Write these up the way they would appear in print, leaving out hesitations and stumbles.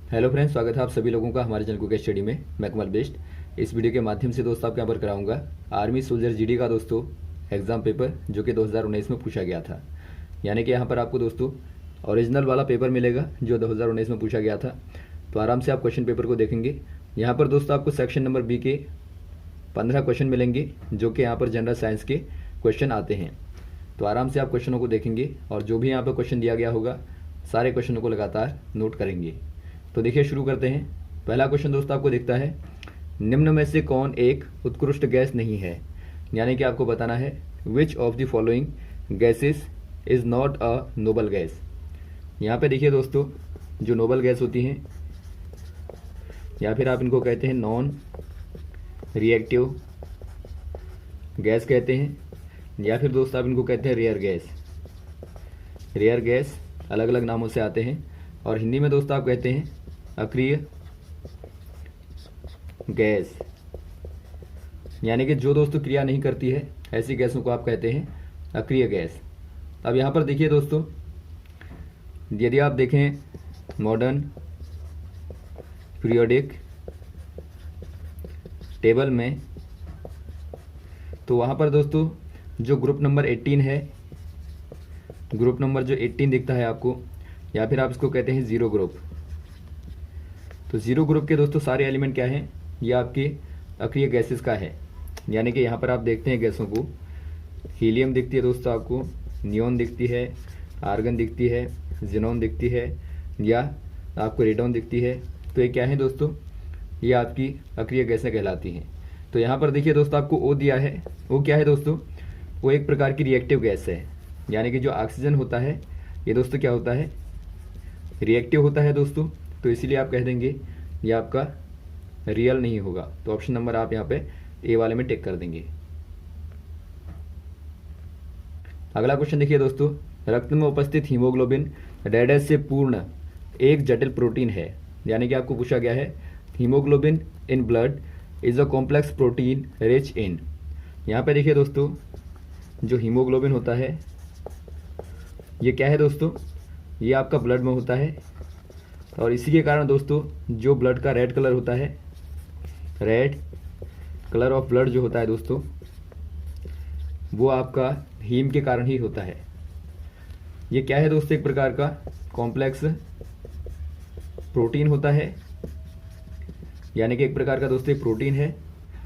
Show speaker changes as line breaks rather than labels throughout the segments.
Hello friends, स्वागत है आप सभी लोगों का हमारे चैनल कुके स्टडी में। मैं कमल बेस्ट। इस वीडियो के माध्यम से दोस्तों आपके यहाँ पर कराऊंगा आर्मी सोल्जर जीडी का दोस्तों एग्जाम पेपर जो कि 2019 में पूछा गया था। यानी कि यहाँ पर आपको दोस्तों ओरिजिनल वाला पेपर मिलेगा जो 2019 में पूछा गया था। तो आराम से आप क्वेश्चन पेपर को देखेंगे। यहाँ पर दोस्तों आपको सेक्शन नंबर बी के 15 क्वेश्चन मिलेंगे जो कि यहाँ पर जनरल साइंस के क्वेश्चन आते हैं। तो आराम से आप क्वेश्चनों को देखेंगे और जो भी यहाँ पर क्वेश्चन दिया गया होगा सारे क्वेश्चनों को लगातार नोट करेंगे। तो देखिए शुरू करते हैं। पहला क्वेश्चन दोस्तों आपको दिखता है, निम्न में से कौन एक उत्कृष्ट गैस नहीं है। यानी कि आपको बताना है which of the following gases is not a noble gas. यहाँ पे देखिए दोस्तों जो नोबल गैस होती हैं या फिर आप इनको कहते हैं नॉन रिएक्टिव गैस कहते हैं, या फिर दोस्तों आप इनको कहते हैं रेयर गैस। रेयर गैस अलग अलग नामों से आते हैं और हिंदी में दोस्तों आप कहते हैं अक्रिय गैस। यानी कि जो दोस्तों क्रिया नहीं करती है ऐसी गैसों को आप कहते हैं अक्रिय गैस। अब यहाँ पर देखिए दोस्तों, यदि आप देखें मॉडर्न पीरियोडिक टेबल में तो वहाँ पर दोस्तों जो ग्रुप नंबर 18 है, ग्रुप नंबर जो 18 दिखता है आपको, या फिर आप इसको कहते हैं जीरो ग्रुप। तो जीरो ग्रुप के दोस्तों सारे एलिमेंट क्या हैं, ये आपके अक्रिय गैसेस का है। यानी कि यहाँ पर आप देखते हैं गैसों को, हीलियम दिखती है दोस्तों आपको, नियोन दिखती है, आर्गन दिखती है, जिनोन दिखती है, या आपको रेडॉन दिखती है। तो ये क्या है दोस्तों, ये आपकी अक्रिय गैसें कहलाती हैं। तो यहाँ पर देखिए दोस्तों आपको ओ दिया है, वो क्या है दोस्तों, वो एक प्रकार की रिएक्टिव गैस है। यानी कि जो ऑक्सीजन होता है ये दोस्तों क्या होता है, रिएक्टिव होता है दोस्तों। तो इसीलिए आप कह देंगे ये आपका रियल नहीं होगा। तो ऑप्शन नंबर आप यहाँ पे ए वाले में टिक कर देंगे। अगला क्वेश्चन देखिए दोस्तों, रक्त में उपस्थित हीमोग्लोबिन रेडेस से पूर्ण एक जटिल प्रोटीन है। यानी कि आपको पूछा गया है haemoglobin in blood is a complex protein rich in. यहाँ पे देखिए दोस्तों जो हीमोग्लोबिन होता है ये क्या है दोस्तों, ये आपका ब्लड में होता है और इसी के कारण दोस्तों जो ब्लड का रेड कलर होता है, रेड कलर ऑफ ब्लड जो होता है दोस्तों, वो आपका हीम के कारण ही होता है। ये क्या है दोस्तों, एक प्रकार का कॉम्प्लेक्स प्रोटीन होता है। यानी कि एक प्रकार का दोस्तों एक प्रोटीन है।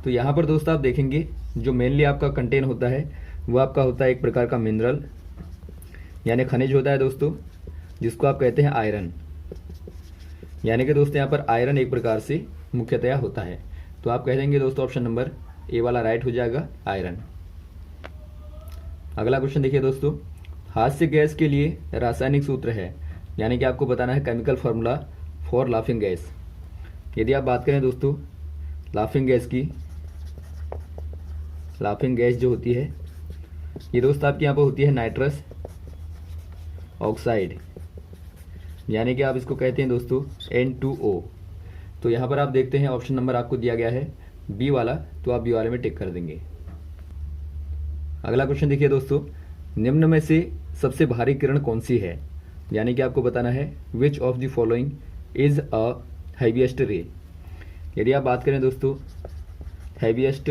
तो यहाँ पर दोस्तों आप देखेंगे जो मेनली आपका कंटेन होता है वो आपका होता है एक प्रकार का मिनरल यानी खनिज होता है दोस्तों, जिसको आप कहते हैं आयरन। यानी कि दोस्तों यहाँ पर आयरन एक प्रकार से मुख्यतया होता है। तो आप कह देंगे दोस्तों ऑप्शन नंबर ए वाला राइट हो जाएगा, आयरन। अगला क्वेश्चन देखिए दोस्तों, हास्य गैस के लिए रासायनिक सूत्र है। यानी कि आपको बताना है chemical formula for laughing gas. यदि आप बात करें दोस्तों लाफिंग गैस की, लाफिंग गैस जो होती है ये दोस्तों आपकी यहाँ पर होती है नाइट्रस ऑक्साइड। यानी कि आप इसको कहते हैं दोस्तों N2O। तो यहाँ पर आप देखते हैं ऑप्शन नंबर आपको दिया गया है बी वाला, तो आप बी वाले में टिक कर देंगे। अगला क्वेश्चन देखिए दोस्तों, निम्न में से सबसे भारी किरण कौन सी है। यानी कि आपको बताना है which of the following is a heaviest रे। यदि आप बात करें दोस्तों हैवीएस्ट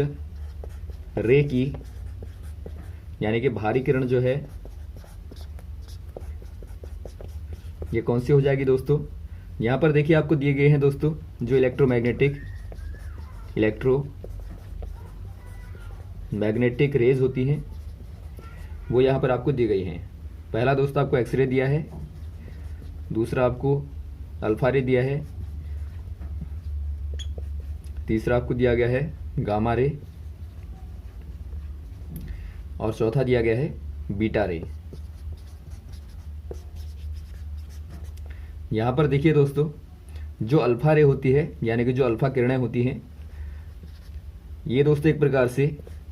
रे की, यानी कि भारी किरण जो है ये कौन सी हो जाएगी दोस्तों। यहाँ पर देखिए आपको दिए गए हैं दोस्तों जो इलेक्ट्रोमैग्नेटिक रेज होती हैं वो यहाँ पर आपको दी गई हैं। पहला दोस्तों आपको एक्सरे दिया है, दूसरा आपको अल्फा रे दिया है, तीसरा आपको दिया गया है गामा रे और चौथा दिया गया है बीटा रे। यहाँ पर देखिए दोस्तों जो अल्फा रे होती है यानी कि जो अल्फा किरणें होती हैं ये दोस्तों एक प्रकार से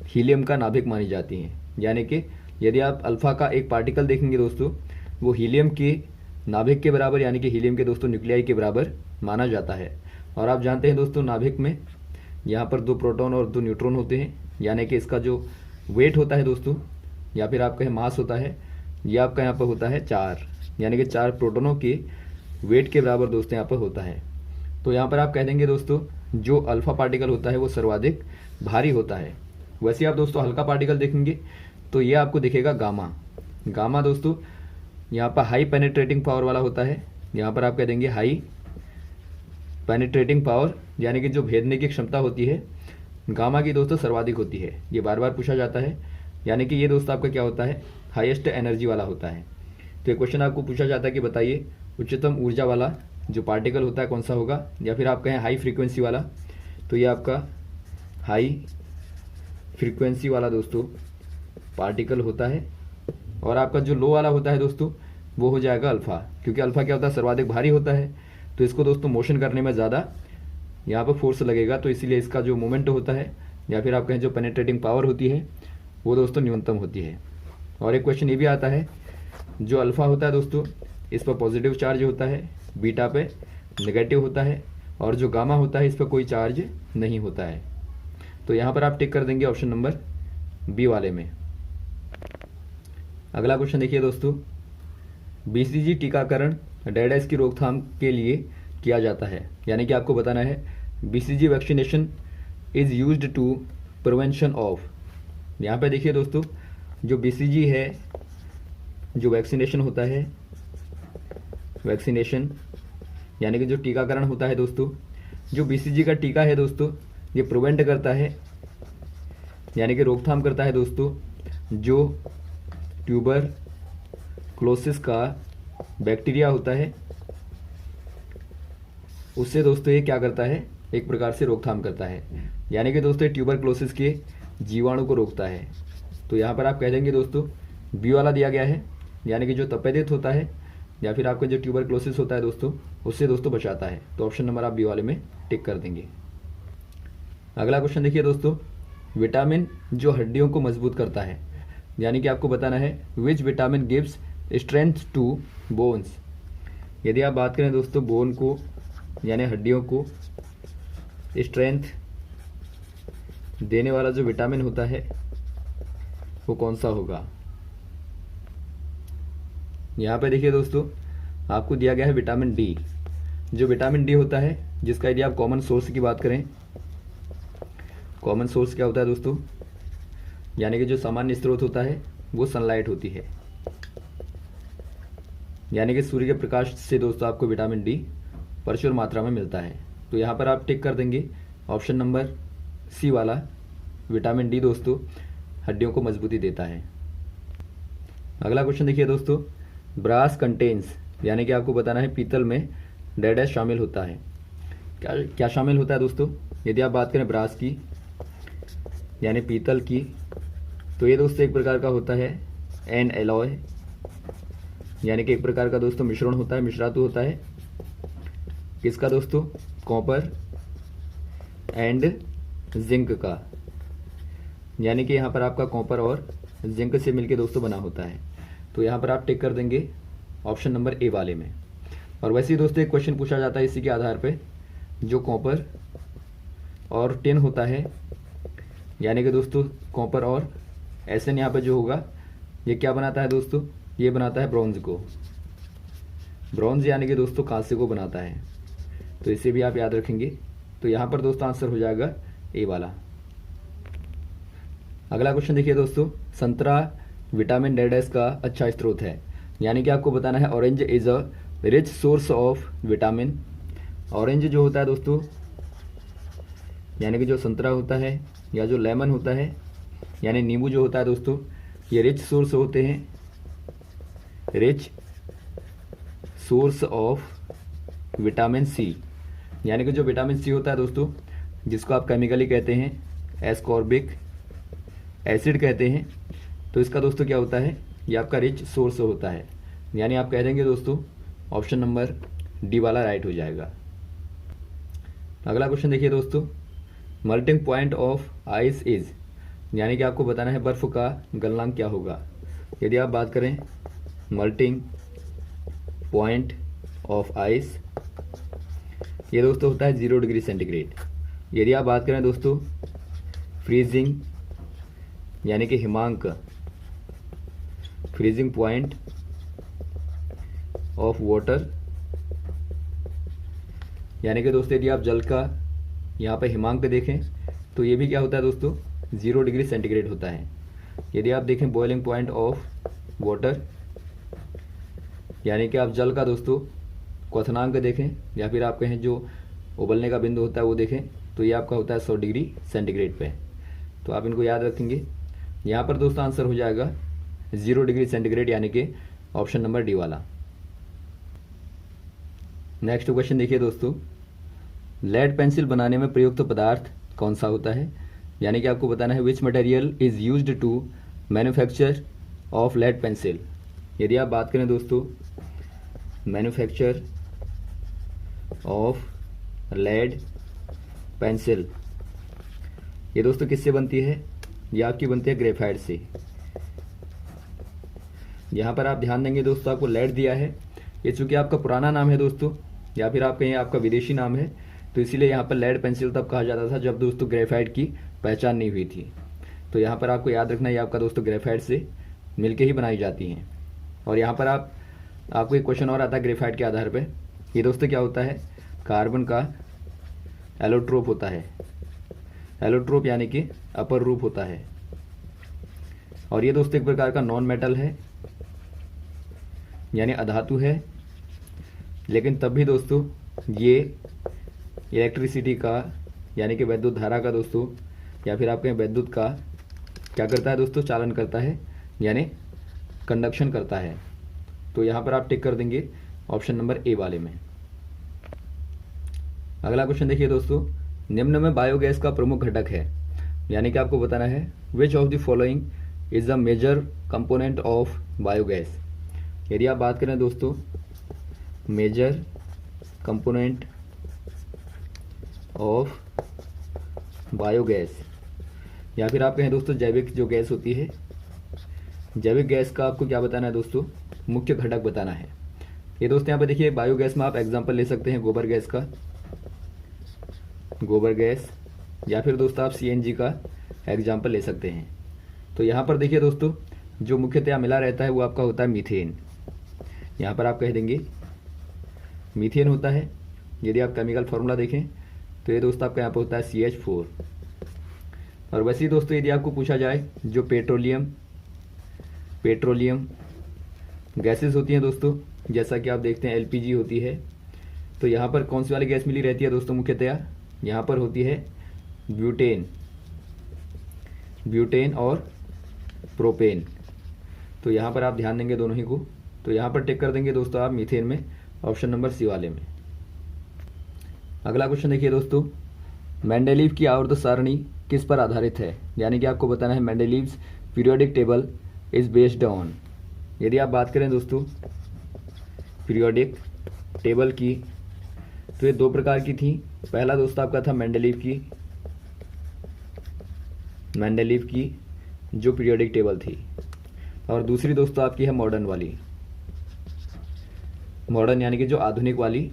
हीलियम का नाभिक मानी जाती हैं। यानी कि यदि आप अल्फा का एक पार्टिकल देखेंगे दोस्तों वो हीलियम के नाभिक के बराबर यानी कि हीलियम के दोस्तों न्यूक्लियाई के बराबर माना जाता है। और आप जानते हैं दोस्तों नाभिक में यहाँ पर 2 प्रोटॉन और 2 न्यूट्रॉन होते हैं। यानी कि इसका जो वेट होता है दोस्तों या फिर आप कहें मास होता है ये आपका यहाँ पर होता है 4। यानी कि 4 प्रोटॉनों के वेट के बराबर दोस्तों यहाँ पर होता है। तो यहाँ पर आप कह देंगे दोस्तों जो अल्फा पार्टिकल होता है वो सर्वाधिक भारी होता है। वैसे आप दोस्तों हल्का पार्टिकल देखेंगे तो ये आपको दिखेगा गामा। गामा दोस्तों यहाँ पर हाई पेनिट्रेटिंग पावर वाला होता है। यहाँ पर आप कह देंगे हाई पेनिट्रेटिंग पावर, यानी कि जो भेदने की क्षमता होती है गामा की दोस्तों सर्वाधिक होती है। ये बार बार पूछा जाता है, यानी कि ये दोस्तों आपका क्या होता है, हाईएस्ट एनर्जी वाला होता है। तो ये क्वेश्चन आपको पूछा जाता है कि बताइए उच्चतम ऊर्जा वाला जो पार्टिकल होता है कौन सा होगा, या फिर आप कहें हाई फ्रीक्वेंसी वाला, तो ये आपका हाई फ्रीक्वेंसी वाला दोस्तों पार्टिकल होता है। और आपका जो लो वाला होता है दोस्तों वो हो जाएगा अल्फा, क्योंकि अल्फा क्या होता है, सर्वाधिक भारी होता है। तो इसको दोस्तों मोशन करने में ज़्यादा यहाँ पर फोर्स लगेगा, तो इसीलिए इसका जो मोमेंट होता है या फिर आप कहें जो पेनिट्रेटिंग पावर होती है वो दोस्तों न्यूनतम होती है। और एक क्वेश्चन ये भी आता है, जो अल्फा होता है दोस्तों इस पर पॉजिटिव चार्ज होता है, बीटा पे नेगेटिव होता है, और जो गामा होता है इस पर कोई चार्ज नहीं होता है। तो यहाँ पर आप टिक कर देंगे ऑप्शन नंबर बी वाले में। अगला क्वेश्चन देखिए दोस्तों, बीसीजी टीकाकरण डेडेस की रोकथाम के लिए किया जाता है, यानी कि आपको बताना है BCG vaccination is used to prevention of. यहाँ पे देखिए दोस्तों जो बीसीजी है, जो वैक्सीनेशन होता है, वैक्सीनेशन यानी कि जो टीकाकरण होता है दोस्तों, जो बीसीजी का टीका है दोस्तों ये प्रिवेंट करता है, यानी कि रोकथाम करता है दोस्तों जो ट्यूबर क्लोसिस का बैक्टीरिया होता है, उससे दोस्तों ये क्या करता है, एक प्रकार से रोकथाम करता है, यानी कि दोस्तों ट्यूबर क्लोसिस के जीवाणु को रोकता है। तो यहाँ पर आप कह देंगे दोस्तों बी वाला दिया गया है, यानी कि जो तपेदित होता है या फिर आपका जो ट्यूबर क्लोसिस होता है दोस्तों उससे दोस्तों बचाता है। तो ऑप्शन नंबर आप बी वाले में टिक कर देंगे। अगला क्वेश्चन देखिए दोस्तों, विटामिन जो हड्डियों को मजबूत करता है, यानी कि आपको बताना है which vitamin gives strength to bones. यदि आप बात करें दोस्तों बोन को यानी हड्डियों को स्ट्रेंथ देने वाला जो विटामिन होता है वो कौन सा होगा। यहाँ पे देखिए दोस्तों आपको दिया गया है विटामिन डी। जो विटामिन डी होता है जिसका यदि आप कॉमन सोर्स की बात करें, कॉमन सोर्स क्या होता है दोस्तों, यानी कि जो सामान्य स्रोत होता है वो सनलाइट होती है, यानी कि सूर्य के प्रकाश से दोस्तों आपको विटामिन डी प्रचुर मात्रा में मिलता है। तो यहाँ पर आप टिक कर देंगे ऑप्शन नंबर सी वाला, विटामिन डी दोस्तों हड्डियों को मजबूती देता है। अगला क्वेश्चन देखिए दोस्तों, ब्रास कंटेन्स, यानी कि आपको बताना है पीतल में डैश शामिल होता है। क्या शामिल होता है दोस्तों, यदि आप बात करें ब्रास की यानी पीतल की, तो ये दोस्तों एक प्रकार का होता है एन एलॉय, यानी कि एक प्रकार का दोस्तों मिश्रण होता है, मिश्रातु होता है किसका दोस्तों, कॉपर एंड जिंक का, यानी कि यहाँ पर आपका कॉपर और जिंक से मिलके दोस्तों बना होता है। तो यहाँ पर आप टिक कर देंगे ऑप्शन नंबर ए वाले में। और वैसे ही दोस्तों एक क्वेश्चन पूछा जाता है इसी के आधार पे, जो कॉपर और टिन होता है, यानी कि दोस्तों कॉपर और एसएन यहाँ पे जो होगा ये क्या बनाता है दोस्तों, ये बनाता है ब्रॉन्ज को, ब्रॉन्ज यानी कि दोस्तों कांसे को बनाता है। तो इसे भी आप याद रखेंगे। तो यहाँ पर दोस्तों आंसर हो जाएगा ए वाला। अगला क्वेश्चन देखिए दोस्तों, संतरा विटामिन डैश का अच्छा स्रोत है, यानी कि आपको बताना है orange is a rich source of vitamin. Orange जो होता है दोस्तों यानी कि जो संतरा होता है या जो लेमन होता है यानी नींबू जो होता है दोस्तों, ये रिच सोर्स होते हैं, rich source of vitamin C, यानी कि जो विटामिन सी होता है दोस्तों जिसको आप केमिकली कहते हैं एस्कॉर्बिक एसिड कहते हैं। तो इसका दोस्तों क्या होता है, ये आपका रिच सोर्स होता है, यानी आप कह देंगे दोस्तों ऑप्शन नंबर डी वाला राइट हो जाएगा। अगला क्वेश्चन देखिए दोस्तों, melting point of ice is, यानी कि आपको बताना है बर्फ का गलनांक क्या होगा। यदि आप बात करें मेल्टिंग पॉइंट ऑफ आइस, ये दोस्तों होता है 0 डिग्री सेंटीग्रेड। यदि आप बात करें दोस्तों फ्रीजिंग यानी कि हिमांक, फ्रीजिंग पॉइंट ऑफ वाटर यानी कि दोस्तों यदि आप जल का यहाँ पे हिमांक देखें तो ये भी क्या होता है दोस्तों, 0 डिग्री सेंटीग्रेड होता है। यदि आप देखें बॉइलिंग पॉइंट ऑफ वाटर, यानी कि आप जल का दोस्तों क्वथनांक देखें या फिर आप कहें जो उबलने का बिंदु होता है वो देखें, तो ये आपका होता है 100 डिग्री सेंटीग्रेड पे। तो आप इनको याद रखेंगे। यहाँ पर दोस्तों आंसर हो जाएगा 0 डिग्री सेंटीग्रेड, यानी कि ऑप्शन नंबर डी वाला। नेक्स्ट क्वेश्चन देखिए दोस्तों, लेड पेंसिल बनाने में प्रयुक्त पदार्थ कौन सा होता है, यानी कि आपको बताना है which material is used to manufacture of lead pencil. यदि आप बात करें दोस्तों मैन्युफैक्चर ऑफ लेड पेंसिल, ये दोस्तों किससे बनती है, ये आपकी बनती है ग्रेफाइट से। यहाँ पर आप ध्यान देंगे दोस्तों, आपको लेड दिया है, ये चूंकि आपका पुराना नाम है दोस्तों या फिर आप कहें आपका विदेशी नाम है, तो इसीलिए यहाँ पर लेड पेंसिल तब कहा जाता था जब दोस्तों ग्रेफाइट की पहचान नहीं हुई थी। तो यहाँ पर आपको याद रखना है आपका दोस्तों ग्रेफाइट से मिलके ही बनाई जाती हैं। और यहाँ पर आपको एक क्वेश्चन और आता है ग्रेफाइट के आधार पर, ये दोस्तों क्या होता है, कार्बन का एलोट्रोप होता है। एलोट्रोप यानी कि अपर रूप होता है। और ये दोस्तों एक प्रकार का नॉन मेटल है, यानी अधातु है, लेकिन तब भी दोस्तों ये इलेक्ट्रिसिटी का यानी कि विद्युत धारा का दोस्तों या फिर आप कहें विद्युत का क्या करता है दोस्तों, चालन करता है, यानी कंडक्शन करता है। तो यहाँ पर आप टिक कर देंगे ऑप्शन नंबर ए वाले में। अगला क्वेश्चन देखिए दोस्तों, निम्न में बायोगैस का प्रमुख घटक है, यानी कि आपको बताना है which of the following is the major component of biogas. यदि आप बात करें दोस्तों मेजर कंपोनेंट ऑफ बायोगैस या फिर आप कहें दोस्तों जैविक जो गैस होती है, जैविक गैस का आपको क्या बताना है दोस्तों, मुख्य घटक बताना है। ये दोस्तों यहाँ पे देखिए बायोगैस में आप एग्जांपल ले सकते हैं गोबर गैस का, गोबर गैस, या फिर दोस्तों आप सीएनजी का एग्जांपल ले सकते हैं। तो यहाँ पर देखिए दोस्तों जो मुख्यतया मिला रहता है वो आपका होता है मीथेन। यहाँ पर आप कह देंगे मीथेन होता है। यदि आप केमिकल फार्मूला देखें तो ये दोस्तों आपका यहाँ पर होता है CH4। और वैसे ही दोस्तों यदि आपको पूछा जाए जो पेट्रोलियम गैसेस होती हैं दोस्तों, जैसा कि आप देखते हैं LPG होती है, तो यहाँ पर कौन सी वाली गैस मिली रहती है दोस्तों, मुख्यतया यहाँ पर होती है ब्यूटेन और प्रोपेन। तो यहाँ पर आप ध्यान देंगे दोनों ही को, तो यहाँ पर टिक कर देंगे दोस्तों आप मीथेन में, ऑप्शन नंबर सी वाले में। अगला क्वेश्चन देखिए दोस्तों, मेंडेलीव की आवर्त सारणी किस पर आधारित है, यानी कि आपको बताना है Mendeleev's periodic table is based on. यदि आप बात करें दोस्तों पीरियोडिक टेबल की, तो ये दो प्रकार की थी। पहला दोस्तों आपका था मेंडेलीव की जो पीरियोडिक टेबल थी, और दूसरी दोस्तों आपकी है मॉडर्न वाली, मॉडर्न यानी कि जो आधुनिक वाली,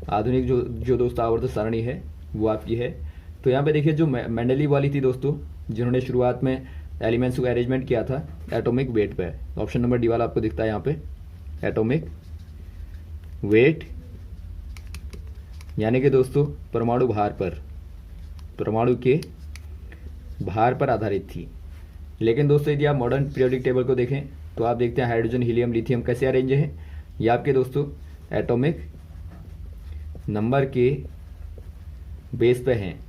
आधुनिक जो दोस्तों आवर्त सारणी है वो आपकी है। तो यहाँ पे देखिए जो मेंडेलीव वाली थी दोस्तों, जिन्होंने शुरुआत में एलिमेंट्स को अरेंजमेंट किया था एटॉमिक वेट पे, ऑप्शन नंबर डी वाला आपको दिखता है यहाँ पे, एटॉमिक वेट यानी कि दोस्तों परमाणु भार पर, परमाणु के भार पर आधारित थी। लेकिन दोस्तों यदि आप मॉडर्न पीरियोडिक टेबल को देखें तो आप देखते हैं हाइड्रोजन, हीलियम, लिथियम कैसे अरेंज है, ये आपके दोस्तों एटॉमिक नंबर के बेस पे हैं,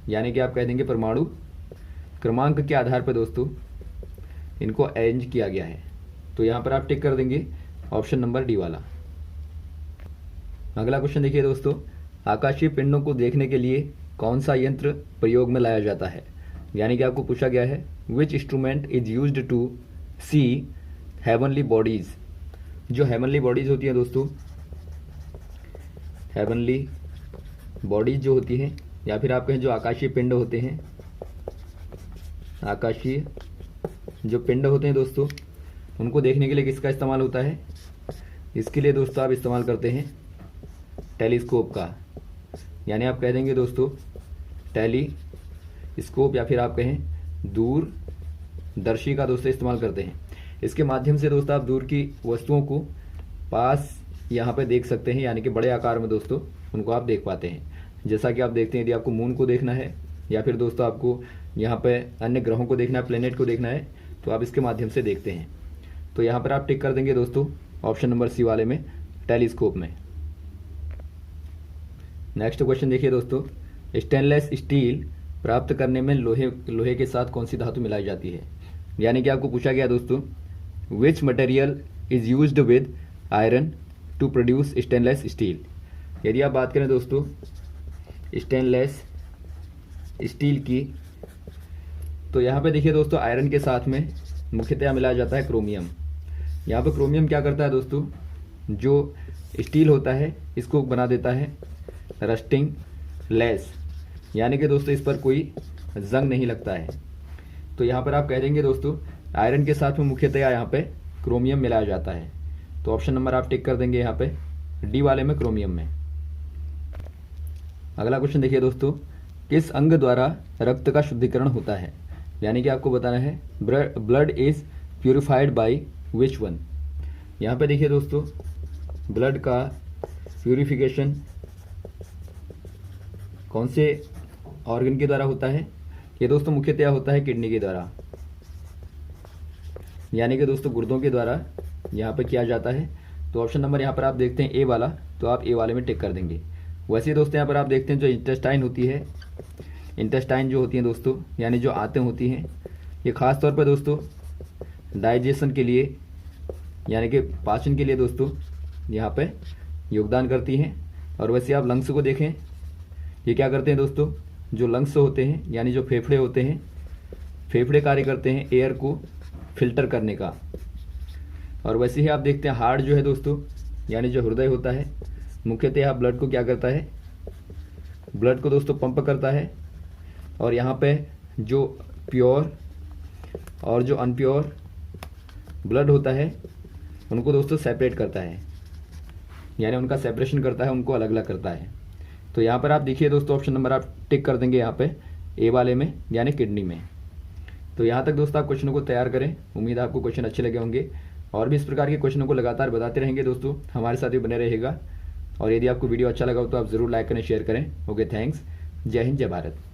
यानी कि आप कह देंगे परमाणु क्रमांक के आधार पर दोस्तों इनको अरेंज किया गया है। तो यहाँ पर आप टिक कर देंगे ऑप्शन नंबर डी वाला। अगला क्वेश्चन देखिए दोस्तों, आकाशीय पिंडों को देखने के लिए कौन सा यंत्र प्रयोग में लाया जाता है, यानी कि आपको पूछा गया है which instrument is used to see heavenly bodies. जो हेवनली बॉडीज होती है दोस्तों, हेवनली बॉडीज जो होती हैं या फिर आप कहें जो आकाशीय पिंड होते हैं, आकाशीय जो पिंड होते हैं दोस्तों, उनको देखने के लिए किसका इस्तेमाल होता है, इसके लिए दोस्तों आप इस्तेमाल करते हैं टेलीस्कोप का, यानी आप कह देंगे दोस्तों टेलीस्कोप या फिर आप कहें दूरदर्शी का दोस्तों इस्तेमाल करते हैं। इसके माध्यम से दोस्तों आप दूर की वस्तुओं को पास यहाँ पे देख सकते हैं, यानी कि बड़े आकार में दोस्तों उनको आप देख पाते हैं। जैसा कि आप देखते हैं, यदि आपको मून को देखना है या फिर दोस्तों आपको यहाँ पे अन्य ग्रहों को देखना है, प्लेनेट को देखना है, तो आप इसके माध्यम से देखते हैं। तो यहाँ पर आप टिक कर देंगे दोस्तों ऑप्शन नंबर सी वाले में, टेलीस्कोप में। नेक्स्ट क्वेश्चन देखिए दोस्तों, स्टेनलेस स्टील प्राप्त करने में लोहे के साथ कौन सी धातु मिलाई जाती है। यानी कि आपको पूछा गया दोस्तों, which material is used with iron to produce stainless steel. यदि आप बात करें दोस्तों स्टेनलेस स्टील की, तो यहाँ पे देखिए दोस्तों आयरन के साथ में मुख्यतः मिलाया जाता है क्रोमियम। यहाँ पे क्रोमियम क्या करता है दोस्तों, जो स्टील होता है इसको बना देता है रस्टिंग लेस, यानी कि दोस्तों इस पर कोई जंग नहीं लगता है। तो यहाँ पर आप कह देंगे दोस्तों आयरन के साथ में मुख्यतः यहाँ पे क्रोमियम मिलाया जाता है। तो ऑप्शन नंबर आप टिक कर देंगे यहाँ पे डी वाले में, क्रोमियम में। अगला क्वेश्चन देखिए दोस्तों, किस अंग द्वारा रक्त का शुद्धिकरण होता है। यानी कि आपको बताना है blood is purified by which one. यहाँ पे देखिए दोस्तों ब्लड का प्यूरिफिकेशन कौन से ऑर्गन के द्वारा होता है। ये दोस्तों मुख्यतः होता है किडनी के द्वारा, यानी कि दोस्तों गुर्दों के द्वारा यहाँ पे किया जाता है। तो ऑप्शन नंबर यहाँ पर आप देखते हैं ए वाला, तो आप ए वाले में टिक कर देंगे। वैसे ही दोस्तों यहाँ पर आप देखते हैं जो इंटेस्टाइन होती है, इंटेस्टाइन जो होती है दोस्तों, यानी जो आंतें होती हैं, ये खास तौर पर दोस्तों डाइजेशन के लिए यानी कि पाचन के लिए दोस्तों यहाँ पे योगदान करती हैं। और वैसे आप लंग्स को देखें, ये क्या करते हैं दोस्तों, जो लंग्स होते हैं यानी जो फेफड़े होते हैं, फेफड़े कार्य करते हैं एयर को फिल्टर करने का। और वैसे ही आप देखते हैं हार्ट जो है दोस्तों, यानी जो हृदय होता है, मुख्यतः यहाँ ब्लड को क्या करता है, ब्लड को दोस्तों पंप करता है। और यहाँ पे जो प्योर और जो अनप्योर ब्लड होता है उनको दोस्तों सेपरेट करता है, यानी उनका सेपरेशन करता है, उनको अलग अलग करता है। तो यहाँ पर आप देखिए दोस्तों ऑप्शन नंबर आप टिक कर देंगे यहाँ पे ए वाले में, यानी किडनी में। तो यहाँ तक दोस्तों आप क्वेश्चनों को तैयार करें। उम्मीद है आपको क्वेश्चन अच्छे लगे होंगे और भी इस प्रकार के क्वेश्चनों को लगातार बताते रहेंगे दोस्तों, हमारे साथ भी बने रहेगा। और यदि आपको वीडियो अच्छा लगा हो तो आप ज़रूर लाइक करें, शेयर करें। Okay, thanks. जय हिंद, जय भारत।